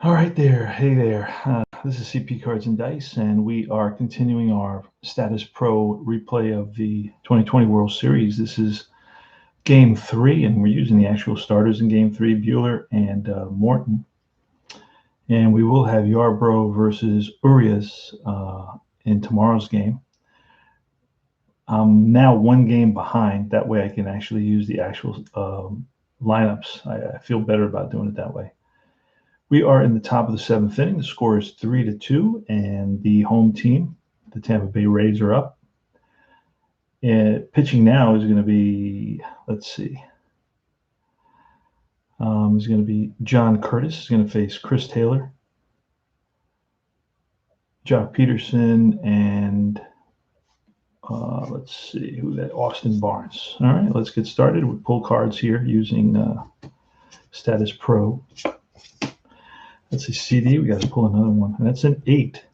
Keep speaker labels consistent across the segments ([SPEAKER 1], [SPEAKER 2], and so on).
[SPEAKER 1] All right there. Hey there. This is CP Cards and Dice, and we are continuing our Status Pro replay of the 2020 World Series. This is Game 3, and we're using the actual starters in Game 3, Buehler and Morton. And we will have Yarbrough versus Urias in tomorrow's game. I'm now one game behind. That way I can actually use the actual lineups. I feel better about doing it that way. We are in the top of the 7th inning. The score is 3-2, and the home team, the Tampa Bay Rays, are up. And pitching now is going to be, let's see, is going to be John Curtis is going to face Chris Taylor, Jock Peterson, and let's see who that Austin Barnes. All right, let's get started. We pull cards here using Status Pro. That's a CD. We got to pull another one. And that's an 8.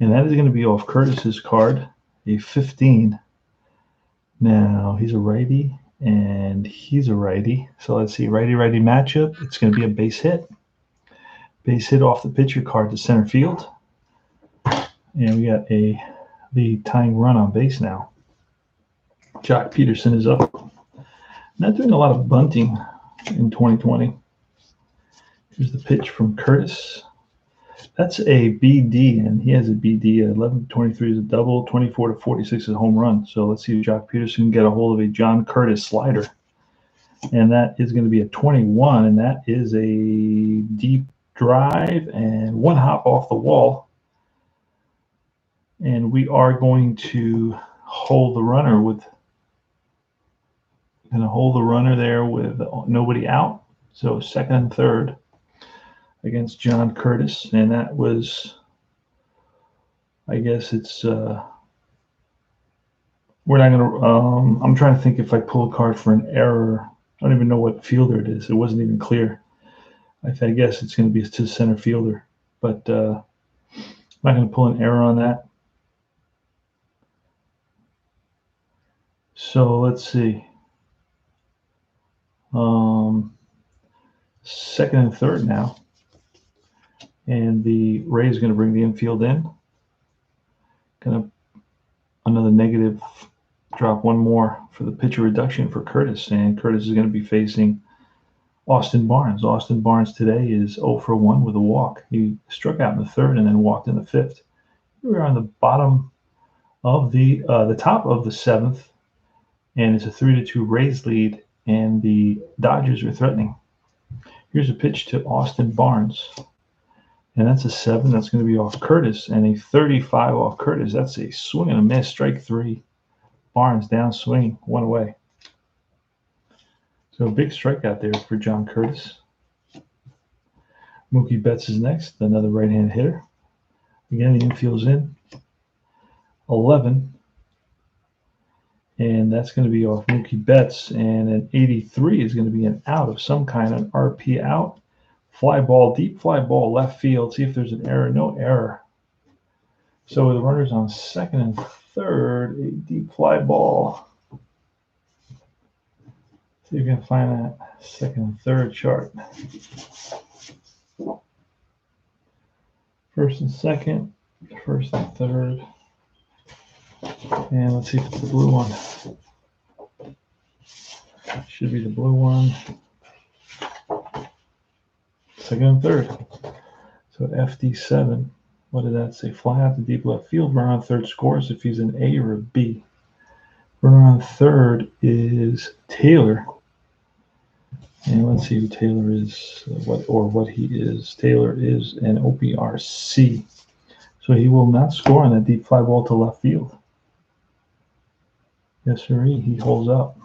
[SPEAKER 1] And that is going to be off Curtis's card, a 15. Now, he's a righty, and he's a righty. So let's see, righty-righty matchup. It's going to be a base hit. Base hit off the pitcher card to center field. And we got the tying run on base now. Jock Peterson is up. Not doing a lot of bunting in 2020. Here's the pitch from Curtis. That's a BD, and he has a BD. 11-23 is a double. 24-46 is a home run. So let's see if Jock Peterson can get a hold of a John Curtis slider. And that is going to be a 21, and that is a deep drive and one hop off the wall. And we are going to hold the runner there with nobody out. So second and third against John Curtis, and that was, I guess it's, we're not going to, I'm trying to think if I pull a card for an error. I don't even know what fielder it is. It wasn't even clear. I guess it's going to be to center fielder, but I'm not going to pull an error on that. So let's see. Second and third now. And the Rays are going to bring the infield in. Another negative, drop one more for the pitcher reduction for Curtis. And Curtis is going to be facing Austin Barnes. Austin Barnes today is 0 for 1 with a walk. He struck out in the third and then walked in the fifth. We're on the bottom of the top of the 7th. And it's a 3-2 Rays lead. And the Dodgers are threatening. Here's a pitch to Austin Barnes. And that's a 7. That's going to be off Curtis. And a 35 off Curtis. That's a swing and a miss. Strike 3. Barnes down swing. One away. So a big strikeout there for John Curtis. Mookie Betts is next. Another right-hand hitter. Again, the infield's in. 11. And that's going to be off Mookie Betts. And an 83 is going to be an out of some kind, an RP out. Fly ball, deep fly ball, left field. See if there's an error. No error. So with the runners on second and third, a deep fly ball. See if you can find that second and third chart. First and second, first and third. And let's see if it's the blue one. Should be the blue one. Second and third. So FD7. What did that say? Fly out to deep left field. Runner on third scores if he's an A or a B. Runner on third is Taylor. And let's see who Taylor is, what he is. Taylor is an OPRC. So he will not score on that deep fly ball to left field. Yes, sir. He holds up.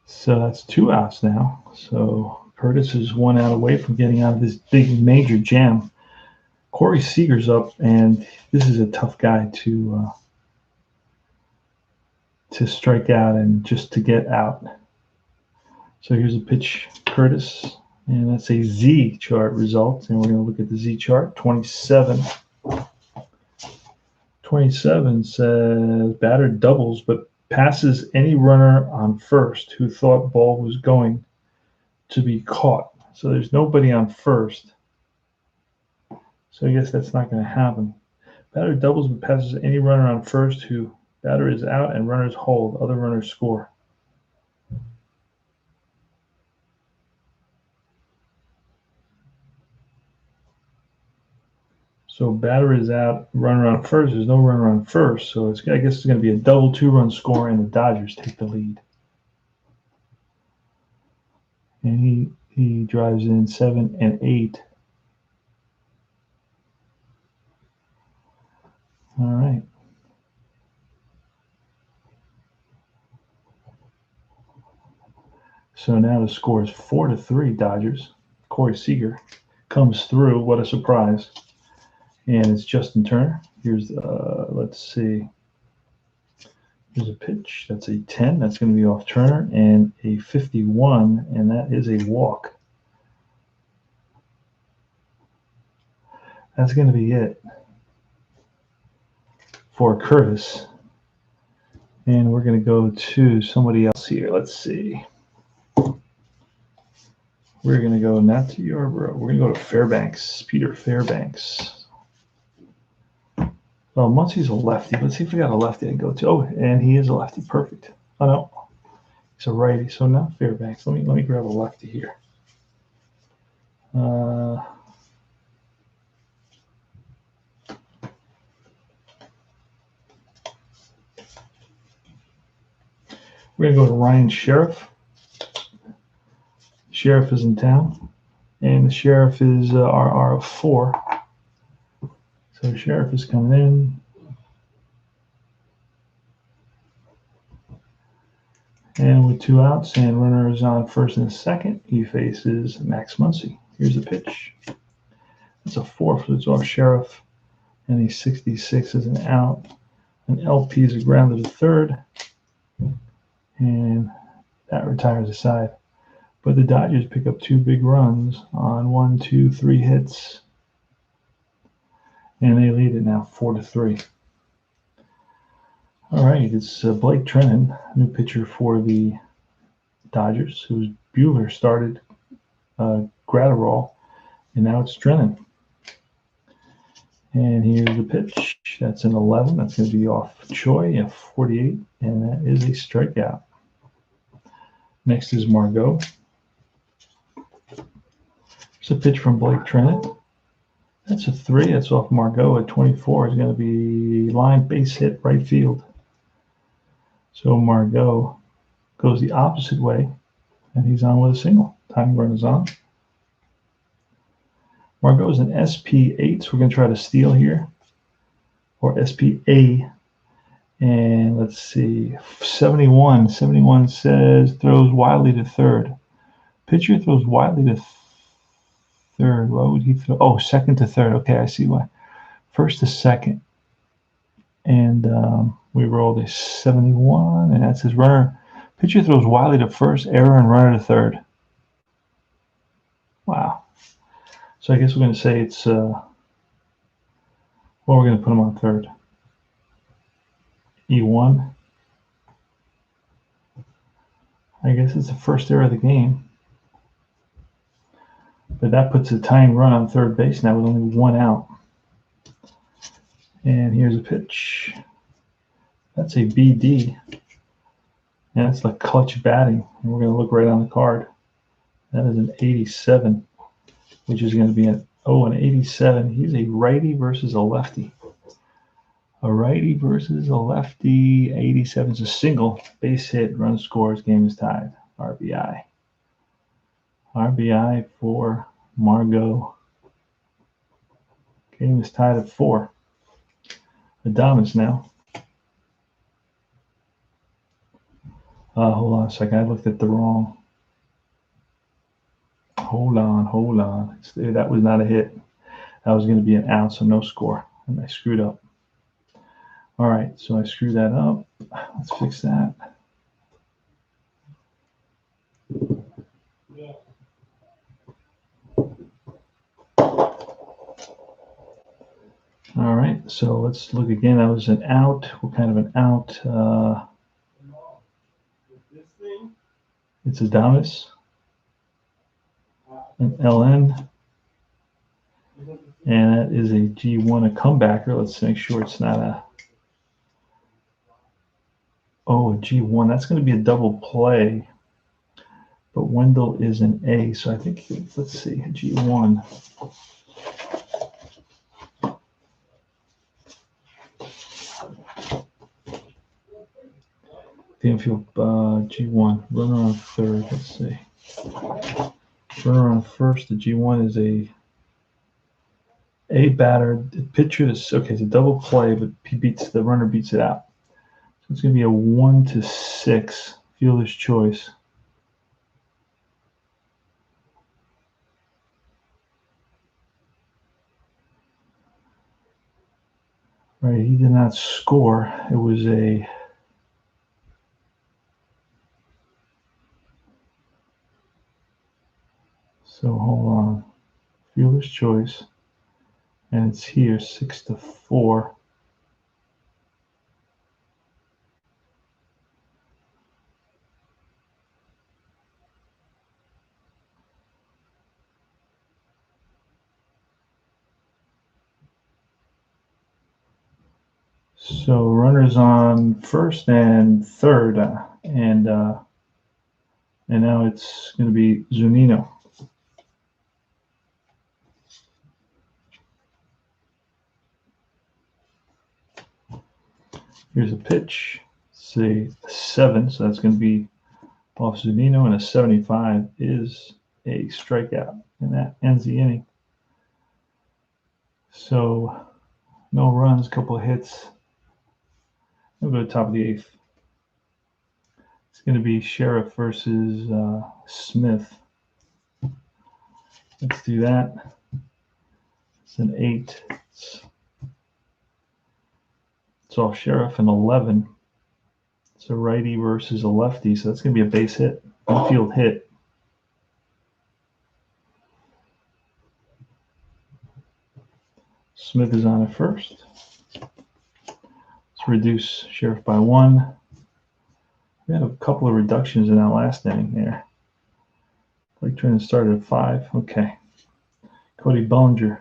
[SPEAKER 1] So that's 2 outs now. So Curtis is 1 out away from getting out of this big major jam. Corey Seager's up, and this is a tough guy to strike out and just to get out. So here's a pitch, Curtis. And that's a Z chart result. And we're going to look at the Z chart. 27. 27 says batter doubles, but passes any runner on first who thought ball was going to be caught. So there's nobody on first. So I guess that's not going to happen. Batter doubles but passes any runner on first who batter is out and runners hold. Other runners score. So batter is out, runner on first. There's no runner on first. So I guess it's going to be a double 2-run score and the Dodgers take the lead. And he drives in 7 and 8. All right. So now the score is 4-3 Dodgers. Corey Seager comes through. What a surprise. And it's Justin Turner. Here's, let's see. Here's a pitch. That's a 10. That's going to be off Turner. And a 51. And that is a walk. That's going to be it for Curtis. And we're going to go to somebody else here. Let's see. We're going to go not to Yarborough. We're going to go to Fairbanks. Peter Fairbanks. Well, Muncie's a lefty. Let's see if we got a lefty I can go to. Oh, and he is a lefty. Perfect. Oh, no. He's a righty. So now Fairbanks. Let me grab a lefty here. We're going to go to Ryan Sheriff. Sheriff is in town. And the Sheriff is RR of 4. So Sheriff is coming in. And with 2 outs and runner is on first and second, he faces Max Muncy. Here's the pitch. That's a 4, so it's off Sheriff. And he's 66 as an out. An LP is a grounded to third. And that retires the side. But the Dodgers pick up 2 big runs on 1, 2, 3 hits. And they lead it now 4-3. All right, it's Blake Treinen, new pitcher for the Dodgers, whose Buehler started Gratterall, and now it's Treinen. And here's the pitch. That's an 11. That's going to be off Choi at 48, and that is a strikeout. Next is Margot. It's a pitch from Blake Treinen. That's a 3. That's off Margot at 24. It's going to be line base hit right field. So Margot goes the opposite way, and he's on with a single. Tying run is on. Margot is an SP8, so we're going to try to steal here, or SPA. And let's see, 71. 71 says throws wildly to third. Pitcher throws wildly to third. What would he throw? Oh, second to third. Okay, I see why. First to second. And we rolled a 71, and that says runner. Pitcher throws wildly to first, error, and runner to third. Wow. So I guess we're going to say it's, well, we're going to put him on third. E1. I guess it's the first error of the game. But that puts a tying run on third base now with only 1 out. And here's a pitch. That's a BD. And that's like clutch batting. And we're going to look right on the card. That is an 87, which is going to be an 87. He's a righty versus a lefty. A righty versus a lefty. 87 is a single. Base hit, run scores, game is tied. RBI. RBI for Margot. Game is tied at 4. Adames now. Hold on a second. I looked at the wrong. Hold on. That was not a hit. That was going to be an out, so no score. And I screwed up. All right, so I screwed that up. Let's fix that. All right, so let's look again. That was an out. What kind of an out? It's a Damas, an LN, and that is a G1, a comebacker. Let's make sure it's not a G1. That's going to be a double play, but Wendell is an A, so I think, let's see, a G1. The infield G1, runner on third. Let's see. Runner on first. The G1 is a batter. The pitcher is okay. It's a double play, but the runner beats it out. So it's going to be a 1-6 fielder's choice. Right, he did not score. It was a so hold on. Fielder's choice, and it's here 6-4. So runners on first and third, and now it's going to be Zunino. Here's a pitch. It's a 7, so that's going to be off Zunino, and a 75 is a strikeout, and that ends the inning. So no runs, couple of hits. We'll go to the top of the 8th. It's going to be Sheriff versus Smith. Let's do that. It's an 8. It's off Sheriff, an 11. It's a righty versus a lefty, so that's going to be a base hit, infield hit. Smith is on at first. Let's reduce Sheriff by 1. We had a couple of reductions in that last inning there. Blake Trinan started at 5. Okay. Cody Bellinger.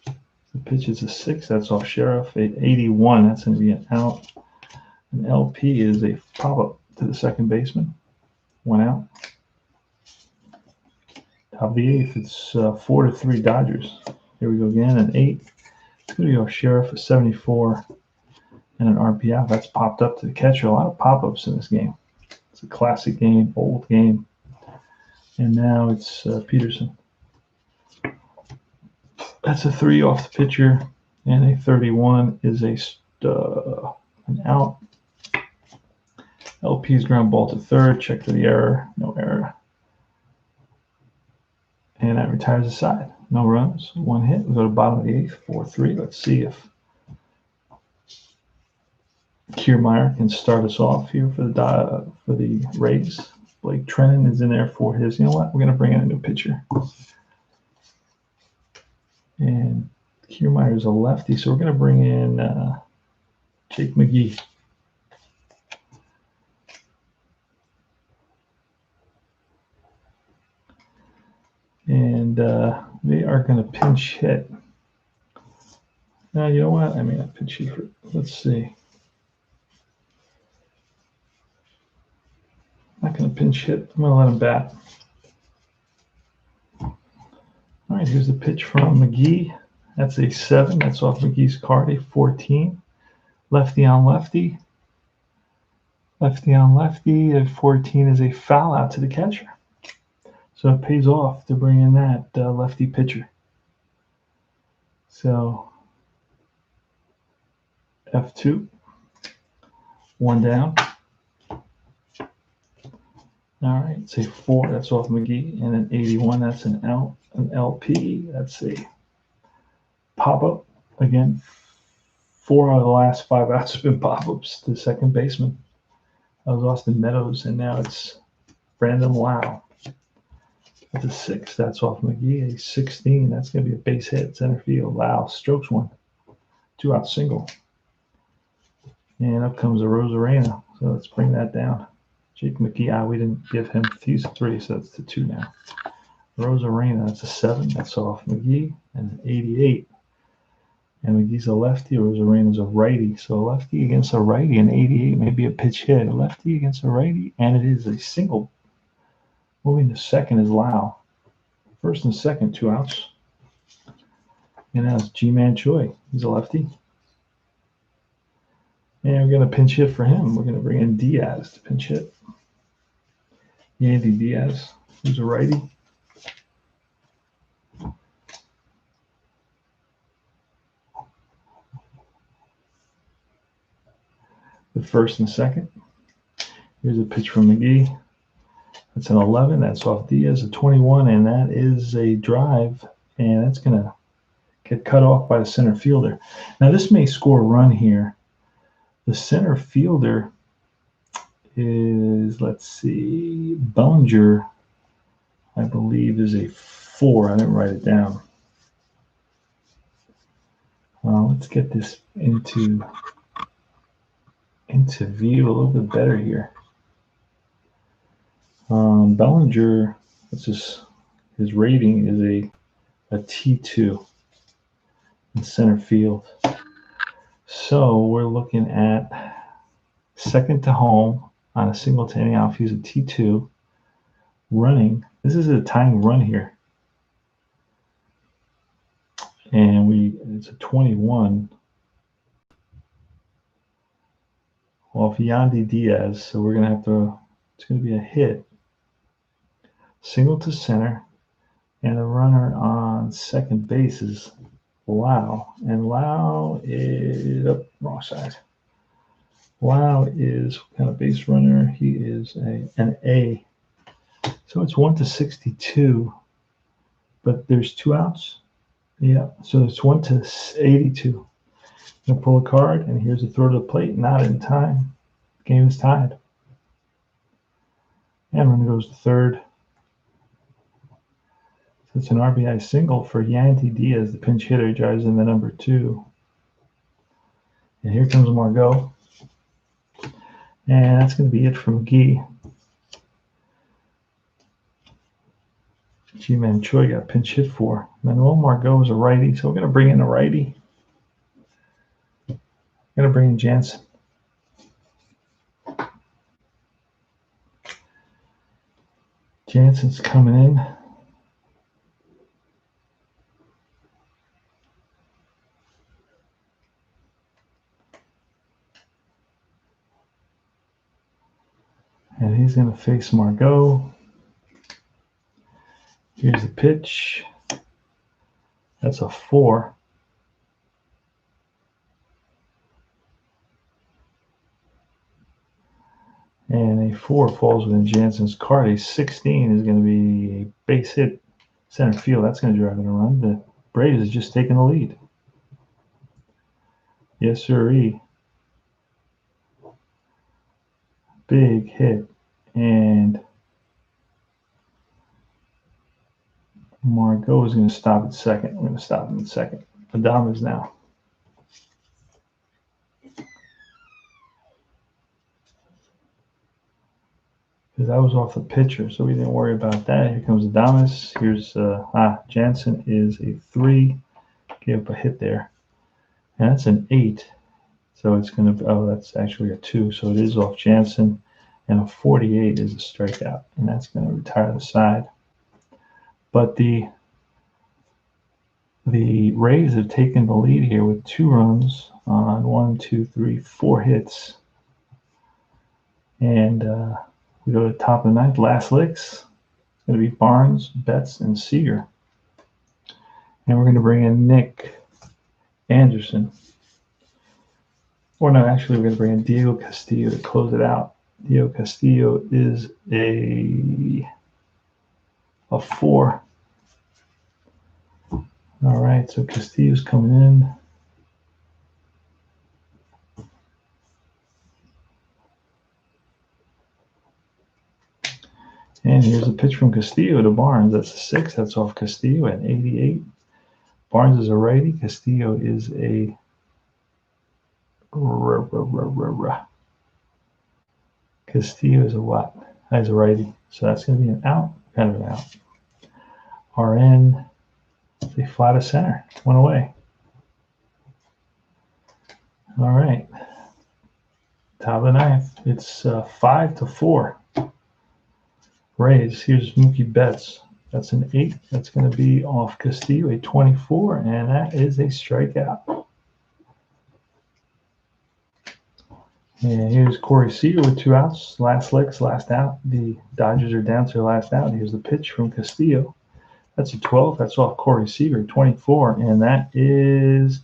[SPEAKER 1] The pitch is a 6. That's off Sheriff. 81. That's going to be an out. An LP is a pop-up to the second baseman. 1 out. Top of the 8th. It's 4-3 Dodgers. Here we go again. An 8. It's going to be off Sheriff, a 74. And an RPI. That's popped up to the catcher. A lot of pop-ups in this game. It's a classic game, old game. And now it's Peterson. That's a 3 off the pitcher. And a 31 is an out. LP's ground ball to third. Check for the error. No error. And that retires the side. No runs. 1 hit. We go to the bottom of the 8th. 4-3. Let's see if Kiermaier can start us off here for the Rays. Blake Trinan is in there for his. You know what? We're going to bring in a new pitcher. And Kiermaier is a lefty, so we're going to bring in Jake McGee. And they are going to pinch hit. Now, you know what? I mean, I pinch hit for, let's see. Not going to pinch hit. I'm going to let him bat. All right, here's the pitch from McGee. That's a 7. That's off McGee's card, a 14. Lefty on lefty. Lefty on lefty. A 14 is a foul out to the catcher. So it pays off to bring in that lefty pitcher. So F2. 1 down. All right, it's a 4. That's off McGee. And an 81. That's an out. An LP. That's a pop-up. Again, 4 out of the last 5 outs have been pop-ups to the second baseman. That was Austin Meadows, and now it's Brandon Lau. That's a 6. That's off McGee. A 16. That's going to be a base hit. Center field. Lau strokes 1. 2-out single. And up comes a Rosarena. So let's bring that down. Jake McGee, we didn't give him, he's a 3, so that's the 2 now. Rosarena, that's a 7. That's off McGee, and an 88. And McGee's a lefty, Rosarena's a righty. So a lefty against a righty, an 88 may be a pitch hit. A lefty against a righty, and it is a single. Moving to second is Lau. First and second, 2 outs. And now it's G-Man Choi. He's a lefty. And we're going to pinch hit for him. We're going to bring in Diaz to pinch hit. Yandy Diaz, who's a righty. The first and second. Here's a pitch from McGee. That's an 11. That's off Diaz, a 21, and that is a drive. And that's going to get cut off by the center fielder. Now, this may score a run here. The center fielder is, let's see, Bellinger, I believe, is a 4. I didn't write it down. Let's get this into view a little bit better here. Bellinger, his rating is a T2 in center field. So we're looking at second to home on a single to any out. He's a T2 running. This is a tying run here. And it's a 21 off Yandy Diaz. So we're going to have to, it's going to be a hit. Single to center. And the runner on second base is Lau. And Lau is wrong side. Lau is what kind of base runner? He is an A. So it's 1-62, but there's 2 outs. Yeah, so it's 1-82. I'm gonna pull a card, and here's a throw to the plate. Not in time. Game is tied. And runner goes to third. So it's an RBI single for Yandy Diaz, the pinch hitter. He drives in the number 2. And here comes Margot. And that's going to be it from McGee. G-Man Choi got pinch hit for. Manuel Margot is a righty, so we're going to bring in a righty. We're going to bring in Jansen. Jansen's coming in. And he's going to face Margot. Here's the pitch. That's a 4. And a 4 falls within Jansen's card. A 16 is going to be a base hit center field. That's going to drive in a run. The Braves is just taking the lead. Yes, sirree. Big hit. And Margot is going to stop at second. We're going to stop him at second. Adames now. Because that was off the pitcher, so we didn't worry about that. Here comes Adames. Here's Jansen is a 3. Gave up a hit there. And that's an 8. So it's going to, that's actually a 2. So it is off Jansen. And a 48 is a strikeout. And that's going to retire the side. But the Rays have taken the lead here with 2 runs on 1, 2, 3, 4 hits. And we go to the top of the 9th. Last licks. It's going to be Barnes, Betts, and Seager. And we're going to bring in Nick Anderson. Or no, actually, we're going to bring in Diego Castillo to close it out. Diego Castillo is a 4. All right, so Castillo's coming in. And here's a pitch from Castillo to Barnes. That's a 6. That's off Castillo at 88. Barnes is a righty. Castillo is a Castillo is a what? That's a righty. So that's going to be an out, kind of an out. RN, they fly to center. Went away. All right. Top of the ninth. It's 5-4. Rays. Here's Mookie Betts. That's an 8. That's going to be off Castillo, a 24, and that is a strikeout. And here's Corey Seager with 2 outs. Last licks, last out. The Dodgers are down to their last out. Here's the pitch from Castillo. That's a 12. That's off Corey Seager, 24, and that is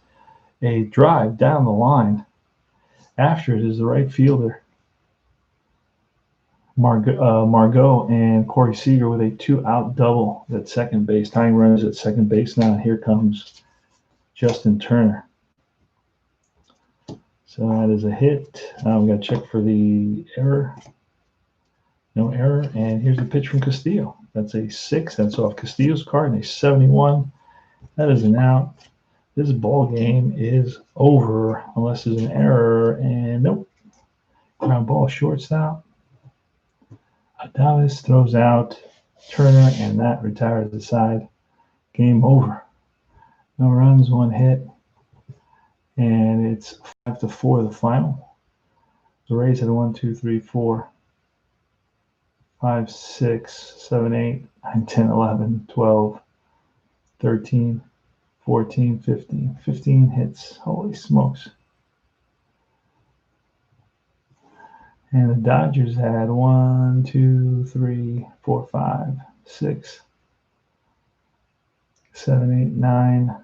[SPEAKER 1] a drive down the line. After it is the right fielder, Margot and Corey Seager with a 2-out double at second base. Tying runners at second base now. And here comes Justin Turner. So that is a hit. We got to check for the error. No error. And here's the pitch from Castillo. That's a 6. That's off Castillo's card. And a 71. That is an out. This ball game is over unless there's an error. And nope. Ground ball, shortstop. Adames throws out Turner, and that retires the side. Game over. No runs, 1 hit. And it's 5-4 the final. The Rays had 1, 2, 3, 4, 5, 6, 7, 8, 9, 10, 11, 12, 13, 14, 15. 15 hits. Holy smokes. And the Dodgers had 1, 2, 3, 4, 5, 6, 7, 8, 9,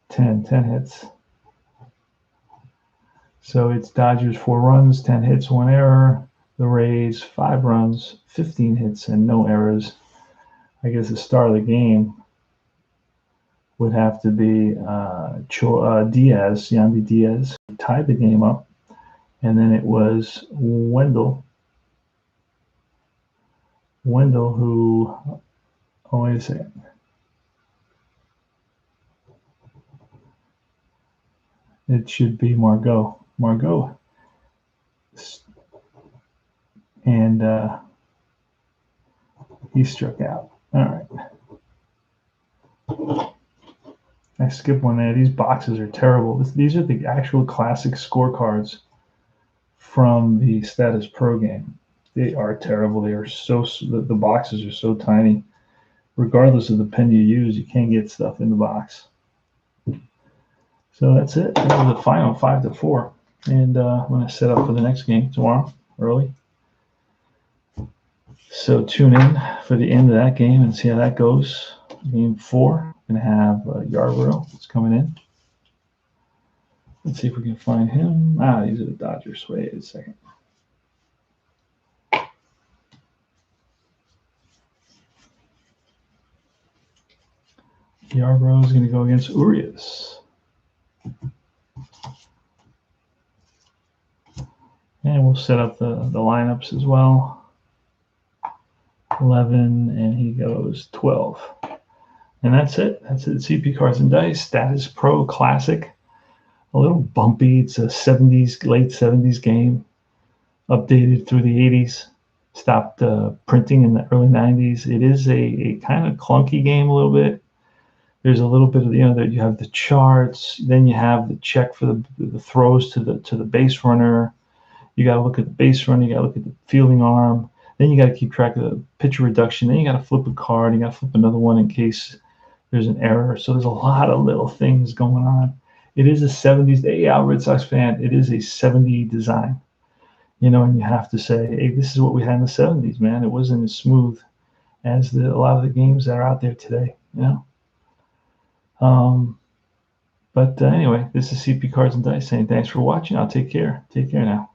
[SPEAKER 1] 10. 10 hits. So it's Dodgers 4 runs, 10 hits, 1 error. The Rays 5 runs, 15 hits, and no errors. I guess the star of the game would have to be Yandy Diaz, who tied the game up. And then it was Wendell who, oh, wait a second. It should be Margot. And he struck out. All right. I skipped one there. These boxes are terrible. These are the actual classic scorecards from the Statis Pro game. They are terrible. They are the boxes are so tiny. Regardless of the pen you use, you can't get stuff in the box. So that's it. That was the final 5-4. And I'm going to set up for the next game tomorrow early. So tune in for the end of that game and see how that goes. Game 4, we're going to have Yarborough. It's coming in. Let's see if we can find him. These are the Dodgers. Wait a second. Yarborough is going to go against Urias. And we'll set up the lineups as well. 11, and he goes 12. And that's it. That's it. CP Cards and Dice, Statis Pro Classic. A little bumpy. It's a late 70s game. Updated through the 80s. Stopped printing in the early 90s. It is a kind of clunky game a little bit. There's a little bit of, that you have the charts. Then you have the check for the throws to the base runner. You got to look at the base runner. You got to look at the fielding arm. Then you got to keep track of the pitcher reduction. Then you got to flip a card. You got to flip another one in case there's an error. So there's a lot of little things going on. It is a 70s. Hey, Red Sox fan, it is a 70s design. And you have to say, hey, this is what we had in the 70s, man. It wasn't as smooth as a lot of the games that are out there today, But anyway, this is CP Cards and Dice saying thanks for watching. I'll take care. Take care now.